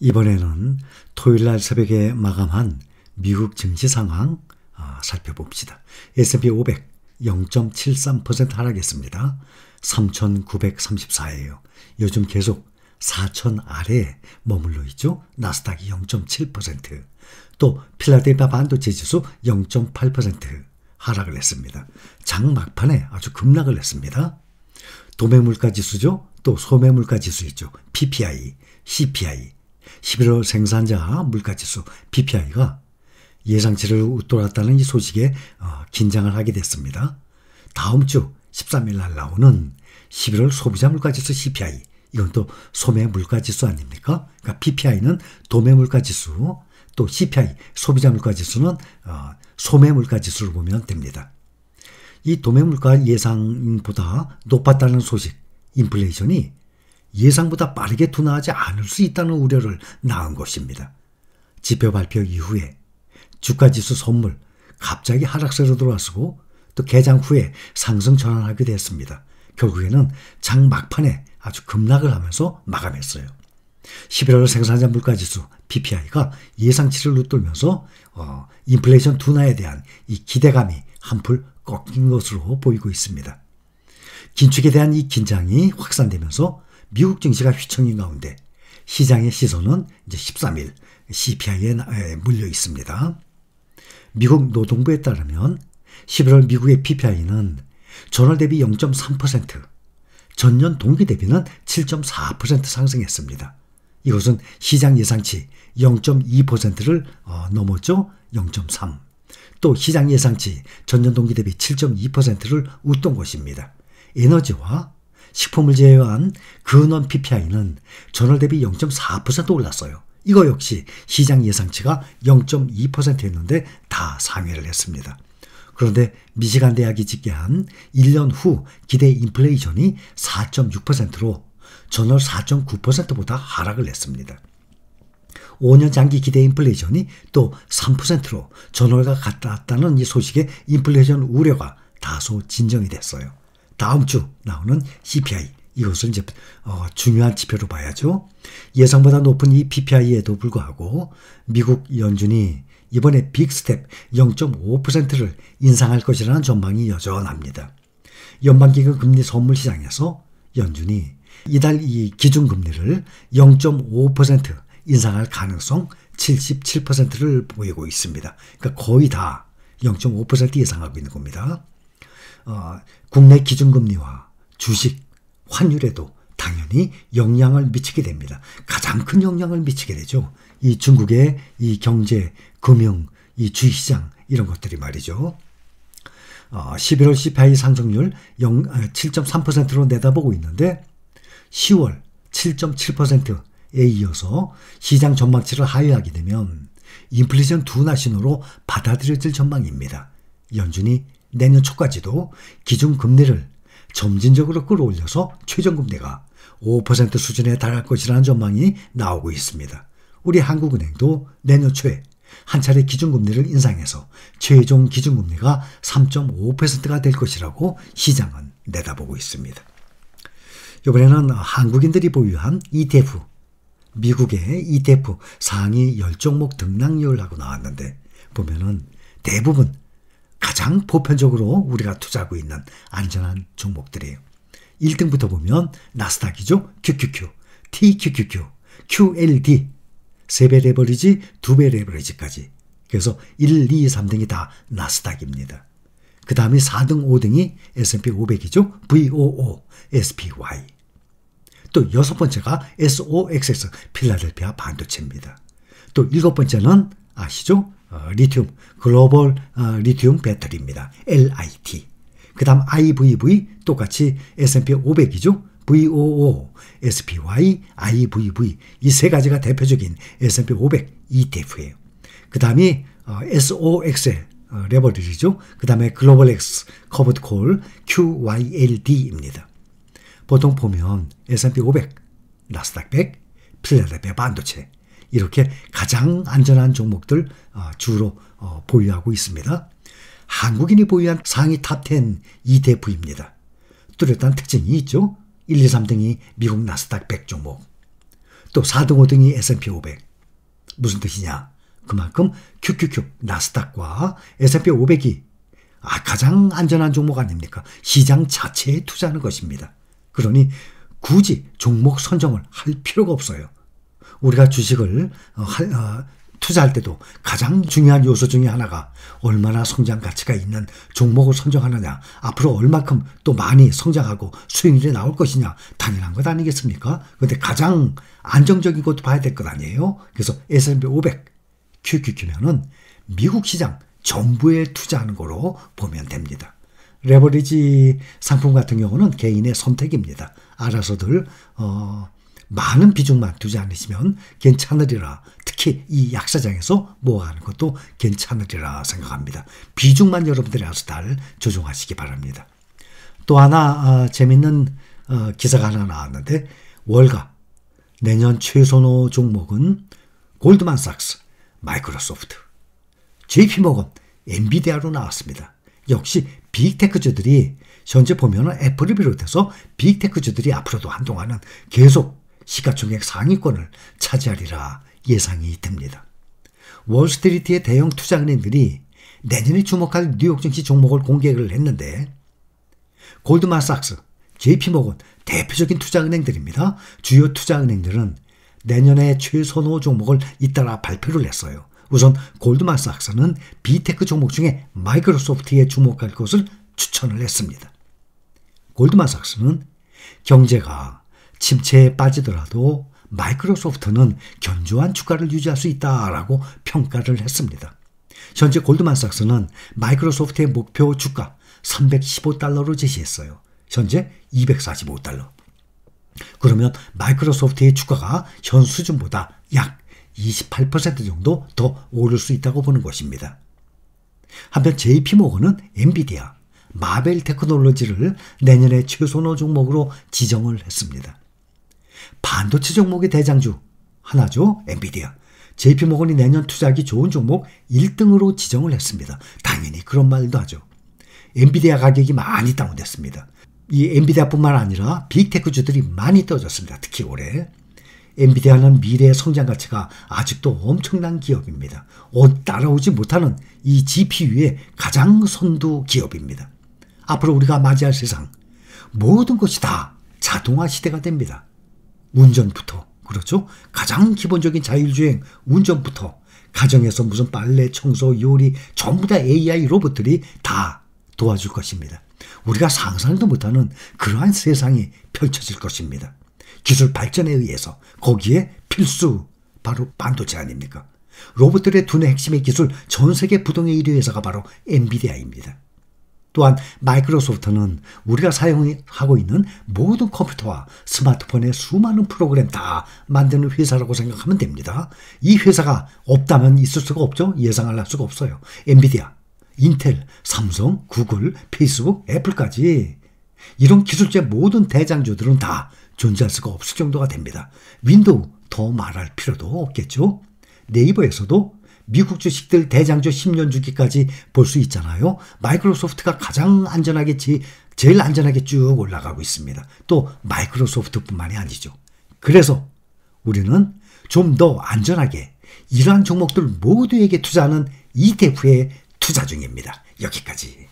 이번에는 토요일날 새벽에 마감한 미국 증시 상황 살펴봅시다. S&P 500 0.73% 하락했습니다. 3,934예요. 요즘 계속 4,000 아래에 머물러 있죠. 나스닥이 0.7%, 또 필라델피아 반도체 지수 0.8% 하락을 했습니다. 장 막판에 아주 급락을 했습니다. 도매물가 지수죠. 또 소매물가 지수 있죠. PPI, CPI, 11월 생산자 물가지수 PPI가 예상치를 웃돌았다는 이 소식에 긴장을 하게 됐습니다. 다음 주 13일 날 나오는 11월 소비자 물가지수 CPI, 이건 또 소매 물가지수 아닙니까? 그러니까 PPI는 도매 물가지수, 또 CPI 소비자 물가지수는 소매 물가지수를 보면 됩니다. 이 도매 물가 예상보다 높았다는 소식, 인플레이션이 예상보다 빠르게 둔화하지 않을 수 있다는 우려를 낳은 것입니다. 지표 발표 이후에 주가지수 선물 갑자기 하락세로 들어왔고 또 개장 후에 상승 전환하게 됐습니다. 결국에는 장 막판에 아주 급락을 하면서 마감했어요. 11월 생산자 물가지수 PPI가 예상치를 웃돌면서 인플레이션 둔화에 대한 이 기대감이 한풀 꺾인 것으로 보이고 있습니다. 긴축에 대한 이 긴장이 확산되면서 미국 증시가 휘청인 가운데 시장의 시선은 이제 13일 CPI에 물려 있습니다. 미국 노동부에 따르면 11월 미국의 PPI는 전월 대비 0.3%, 전년 동기 대비는 7.4% 상승했습니다. 이것은 시장 예상치 0.2%를 넘었죠. 0.3. 또 시장 예상치 전년 동기 대비 7.2%를 웃돈 것입니다. 에너지와 식품을 제외한 근원 PPI는 전월 대비 0.4% 올랐어요. 이거 역시 시장 예상치가 0.2%였는데 다 상회를 했습니다. 그런데 미시간 대학이 집계한 1년 후 기대 인플레이션이 4.6%로 전월 4.9%보다 하락을 했습니다. 5년 장기 기대 인플레이션이 또 3%로 전월과 같았다는 이 소식에 인플레이션 우려가 다소 진정이 됐어요. 다음 주 나오는 CPI, 이것을 이제 중요한 지표로 봐야죠. 예상보다 높은 이 PPI에도 불구하고 미국 연준이 이번에 빅스텝 0.5%를 인상할 것이라는 전망이 여전합니다. 연방기금 금리 선물 시장에서 연준이 이달 이 기준금리를 0.5% 인상할 가능성 77%를 보이고 있습니다. 그러니까 거의 다 0.5% 예상하고 있는 겁니다. 국내 기준금리와 주식, 환율에도 당연히 영향을 미치게 됩니다. 가장 큰 영향을 미치게 되죠. 이 중국의 이 경제, 금융, 이 주식시장 이런 것들이 말이죠. 11월 CPI 상승률 7.3%로 내다보고 있는데 10월 7.7%에 이어서 시장 전망치를 하회하게 되면 인플레이션 둔화 신호로 받아들여질 전망입니다. 연준이 내년 초까지도 기준금리를 점진적으로 끌어올려서 최저금리가 5% 수준에 달할 것이라는 전망이 나오고 있습니다. 우리 한국은행도 내년 초에 한 차례 기준금리를 인상해서 최종 기준금리가 3.5%가 될 것이라고 시장은 내다보고 있습니다. 이번에는 한국인들이 보유한 ETF, 미국의 ETF 상위 10종목 등락률하고 나왔는데 보면은 대부분 가장 보편적으로 우리가 투자하고 있는 안전한 종목들이에요. 1등부터 보면 나스닥이죠. QQQ, TQQQ, QLD, 3배 레버리지, 2배 레버리지까지. 그래서 1, 2, 3등이 다 나스닥입니다. 그 다음에 4등, 5등이 S&P 500이죠. VOO, SPY. 또 6번째가 SOXX, 필라델피아 반도체입니다. 또 7번째는 아시죠? 리튬, 글로벌 리튬 배터리입니다. LIT. 그 다음 IVV, 똑같이 S&P 500이죠. VOO, SPY, IVV. 이 세 가지가 대표적인 S&P 500 ETF예요. 그 다음이 SOXL, 레버리지죠. 그 다음에 글로벌 X, 커버드 콜, QYLD입니다. 보통 보면 S&P 500, 나스닥 100, 필라델피아 반도체, 이렇게 가장 안전한 종목들 주로 보유하고 있습니다. 한국인이 보유한 상위 탑10 ETF입니다. 뚜렷한 특징이 있죠. 1, 2, 3등이 미국 나스닥 100 종목. 또 4등, 5등이 S&P 500. 무슨 뜻이냐? 그만큼 QQQ, 나스닥과 S&P 500이 가장 안전한 종목 아닙니까? 시장 자체에 투자하는 것입니다. 그러니 굳이 종목 선정을 할 필요가 없어요. 우리가 주식을 투자할 때도 가장 중요한 요소 중에 하나가 얼마나 성장 가치가 있는 종목을 선정하느냐, 앞으로 얼마큼 또 많이 성장하고 수익률이 나올 것이냐, 당연한 것 아니겠습니까? 그런데 가장 안정적인 것도 봐야 될 것 아니에요? 그래서 S&P 500, QQQ면은 미국 시장 전부에 투자하는 거로 보면 됩니다. 레버리지 상품 같은 경우는 개인의 선택입니다. 알아서들 많은 비중만 두지 않으시면 괜찮으리라. 특히 이 약사장에서 모아가는 것도 괜찮으리라 생각합니다. 비중만 여러분들이 알아서 잘 조정하시기 바랍니다. 또 하나 재밌는 기사가 하나 나왔는데, 월가 내년 최선호 종목은 골드만삭스, 마이크로소프트, JP모건, 엔비디아로 나왔습니다. 역시 빅테크주들이 현재 보면 애플을 비롯해서 빅테크주들이 앞으로도 한동안은 계속 시가총액 상위권을 차지하리라 예상이 됩니다. 월스트리트의 대형 투자은행들이 내년에 주목할 뉴욕 증시 종목을 공개를 했는데, 골드만삭스, JP모건 대표적인 투자은행들입니다. 주요 투자은행들은 내년에 최선호 종목을 잇따라 발표를 했어요. 우선 골드만삭스는 빅테크 종목 중에 마이크로소프트에 주목할 것을 추천을 했습니다. 골드만삭스는 경제가 침체에 빠지더라도 마이크로소프트는 견조한 주가를 유지할 수 있다라고 평가를 했습니다. 현재 골드만삭스는 마이크로소프트의 목표 주가 $315로 제시했어요. 현재 $245. 그러면 마이크로소프트의 주가가 현 수준보다 약 28% 정도 더 오를 수 있다고 보는 것입니다. 한편 JP모건은 엔비디아, 마벨 테크놀로지를 내년에 최선호 종목으로 지정을 했습니다. 반도체 종목의 대장주 하나죠. 엔비디아. JP모건이 내년 투자하기 좋은 종목 1등으로 지정을 했습니다. 당연히 그런 말도 하죠. 엔비디아 가격이 많이 다운됐습니다. 이 엔비디아뿐만 아니라 빅테크주들이 많이 떨어졌습니다. 특히 올해. 엔비디아는 미래의 성장 가치가 아직도 엄청난 기업입니다. 따라오지 못하는 이 GPU의 가장 선두 기업입니다. 앞으로 우리가 맞이할 세상, 모든 것이 다 자동화 시대가 됩니다. 운전부터, 그렇죠? 가장 기본적인 자율주행 운전부터, 가정에서 무슨 빨래, 청소, 요리 전부 다 AI 로봇들이 다 도와줄 것입니다. 우리가 상상도 못하는 그러한 세상이 펼쳐질 것입니다. 기술 발전에 의해서 거기에 필수 바로 반도체 아닙니까? 로봇들의 두뇌 핵심의 기술 전 세계 부동의 1위 회사가 바로 엔비디아입니다. 또한 마이크로소프트는 우리가 사용하고 있는 모든 컴퓨터와 스마트폰의 수많은 프로그램 다 만드는 회사라고 생각하면 됩니다. 이 회사가 없다면 있을 수가 없죠. 예상을 할 수가 없어요. 엔비디아, 인텔, 삼성, 구글, 페이스북, 애플까지 이런 기술제 모든 대장주들은 다 존재할 수가 없을 정도가 됩니다. 윈도우 더 말할 필요도 없겠죠. 네이버에서도 미국 주식들 대장주 10년 주기까지 볼 수 있잖아요. 마이크로소프트가 가장 안전하게 제일 안전하게 쭉 올라가고 있습니다. 또 마이크로소프트뿐만이 아니죠. 그래서 우리는 좀 더 안전하게 이러한 종목들 모두에게 투자하는 ETF에 투자 중입니다. 여기까지.